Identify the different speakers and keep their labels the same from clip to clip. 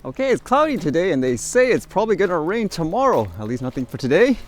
Speaker 1: Okay, it's cloudy today and they say it's probably gonna rain tomorrow. At least nothing for today.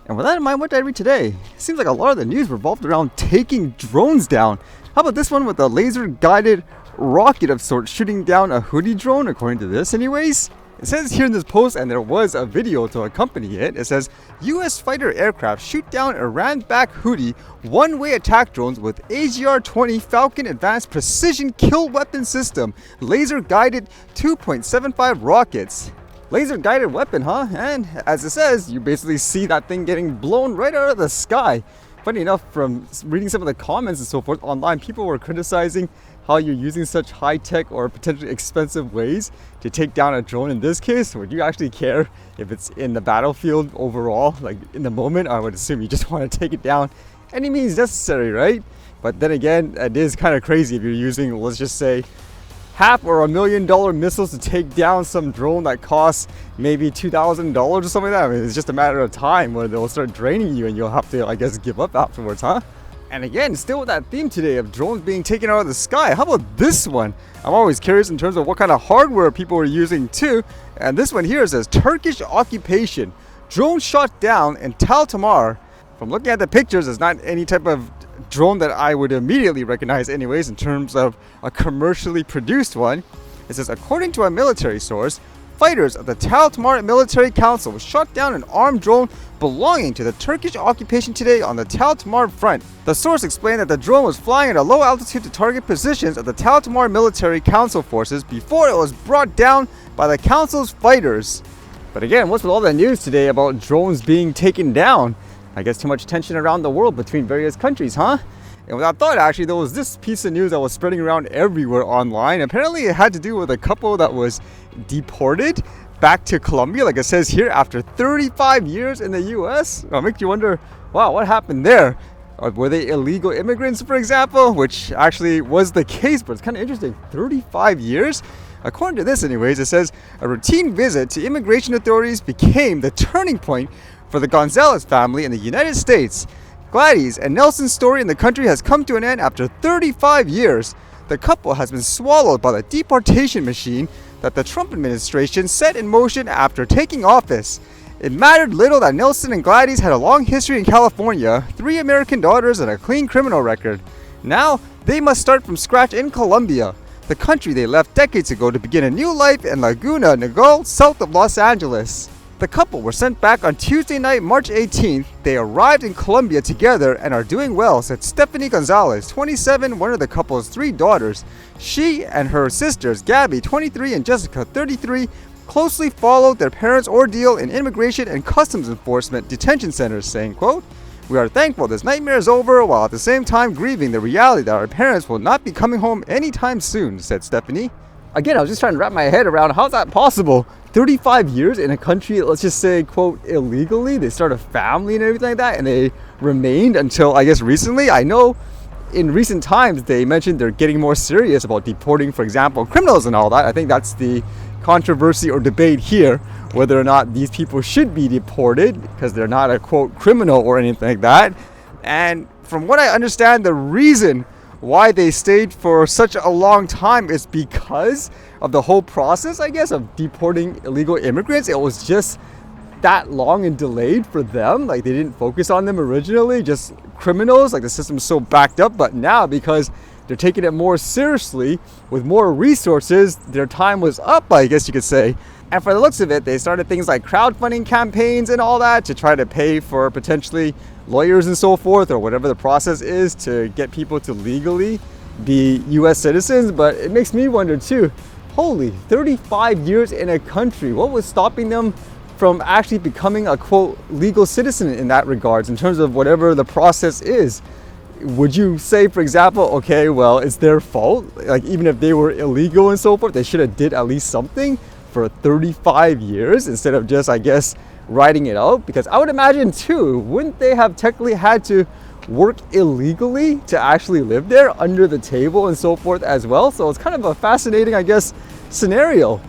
Speaker 1: And with that in mind, what did I read today? It seems like a lot of the news revolved around taking drones down. How about this one with a laser guided rocket of sorts shooting down a Houthi drone, according to this anyways? It says here in this post, and there was a video to accompany it, it says, US fighter aircraft shoot down Iran-backed Houthi one-way attack drones with AGR-20 Falcon Advanced Precision Kill Weapon System, laser-guided 2.75 rockets. Laser-guided weapon, huh? And as it says, you basically see that thing getting blown right out of the sky. Funny enough, from reading some of the comments and so forth online, people were criticizing how you're using such high-tech or potentially expensive ways to take down a drone. In this case, would you actually care if it's in the battlefield overall? Like in the moment, I would assume you just want to take it down any means necessary, right? But then again, it is kind of crazy if you're using, let's just say, half or $1 million missiles to take down some drone that costs maybe $2,000 or something like that. I mean, it's just a matter of time where they'll start draining you and you'll have to, I guess, give up afterwards, huh? And again, still with that theme today of drones being taken out of the sky. How about this one? I'm always curious in terms of what kind of hardware people are using too. And this one here says Turkish occupation. Drone shot down in Tal Tamar. From looking at the pictures, it's not any type of drone that I would immediately recognize anyways in terms of a commercially produced one. It says, according to a military source, fighters of the Tal Tamar Military Council shot down an armed drone belonging to the Turkish occupation today on the Tal Tamar front. The source explained that the drone was flying at a low altitude to target positions of the Tal Tamar Military Council forces before it was brought down by the council's fighters. But again, what's with all the news today about drones being taken down? I guess too much tension around the world between various countries, huh? And without thought, actually, there was this piece of news that was spreading around everywhere online. Apparently, it had to do with a couple that was deported back to Colombia, like it says here, after 35 years in the US. It'll make you wonder, wow, what happened there? Were they illegal immigrants, for example? Which actually was the case, but it's kind of interesting. 35 years? According to this anyways, it says a routine visit to immigration authorities became the turning point for the Gonzalez family in the United States. Gladys and Nelson's story in the country has come to an end after 35 years. The couple has been swallowed by the deportation machine that the Trump administration set in motion after taking office. It mattered little that Nelson and Gladys had a long history in California, 3 American daughters, and a clean criminal record. Now, they must start from scratch in Colombia, the country they left decades ago to begin a new life in Laguna Niguel, south of Los Angeles. The couple were sent back on Tuesday night, March 18th. They arrived in Colombia together and are doing well, said Stephanie Gonzalez, 27, one of the couple's 3 daughters. She and her sisters, Gabby, 23, and Jessica, 33, closely followed their parents' ordeal in immigration and customs enforcement detention centers, saying, quote, "We are thankful this nightmare is over, while at the same time grieving the reality that our parents will not be coming home anytime soon," said Stephanie. Again, I was just trying to wrap my head around how's that possible? 35 years in a country, let's just say, quote, illegally. They start a family and everything like that, and they remained until, I guess, recently. I know in recent times they mentioned they're getting more serious about deporting, for example, criminals and all that. I think that's the controversy or debate here, whether or not these people should be deported because they're not a, quote, criminal or anything like that. And from what I understand, the reason why they stayed for such a long time is because of the whole process, I guess, of deporting illegal immigrants. It was just that long and delayed for them. Like, they didn't focus on them originally, just criminals. Like, the system's so backed up. But now, because they're taking it more seriously with more resources, their time was up, I guess you could say. And for the looks of it, they started things like crowdfunding campaigns and all that to try to pay for potentially lawyers and so forth, or whatever the process is to get people to legally be US citizens. But it makes me wonder too, holy, 35 years in a country, what was stopping them from actually becoming a, quote, legal citizen in that regards, in terms of whatever the process is? Would you say, for example, okay, well, it's their fault? Like, even if they were illegal and so forth, they should have did at least something for 35 years instead of just, I guess, writing it out? Because I would imagine too, wouldn't they have technically had to work illegally to actually live there under the table and so forth as well? So it's kind of a fascinating, I guess, scenario.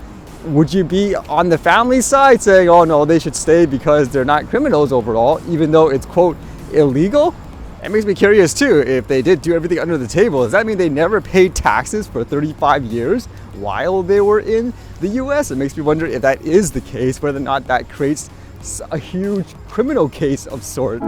Speaker 1: Would you be on the family side saying, oh no, they should stay because they're not criminals overall, even though it's, quote, illegal? It makes me curious too, if they did do everything under the table, does that mean they never paid taxes for 35 years? while they were in the US. It makes me wonder if that is the case, whether or not that creates a huge criminal case of sort.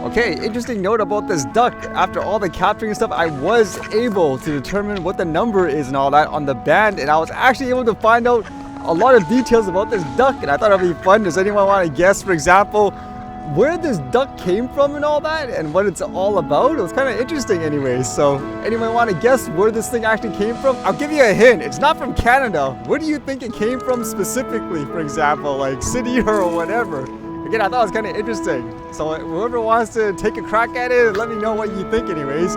Speaker 1: Okay, interesting note about this duck. After all the capturing stuff, I was able to determine what the number is and all that on the band, and I was actually able to find out a lot of details about this duck, and I thought it'd be fun. Does anyone want to guess, for example, where this duck came from and all that, and what it's all about? It was kind of interesting anyways. So anyone want to guess where this thing actually came from? I'll give you a hint. It's not from Canada. Where do you think it came from specifically, for example, like city or whatever? Again, I thought it was kind of interesting. So whoever wants to take a crack at it, let me know what you think anyways.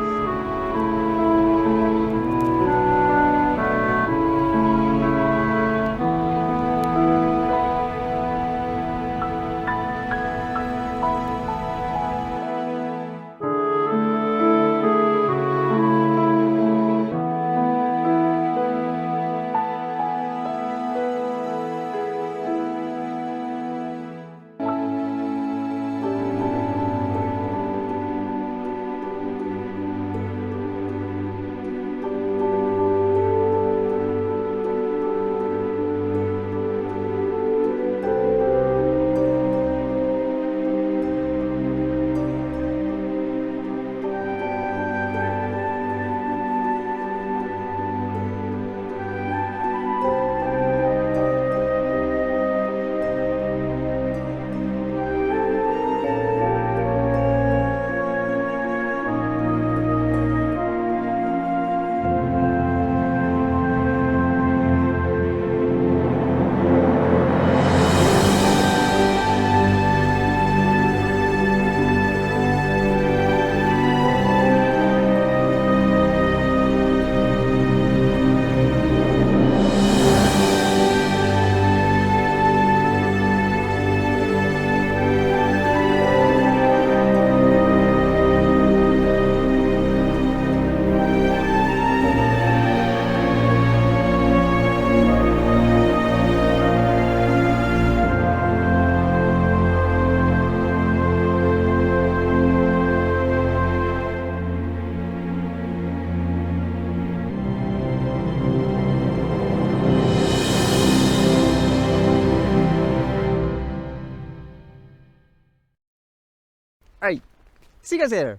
Speaker 1: Alright, see you guys later.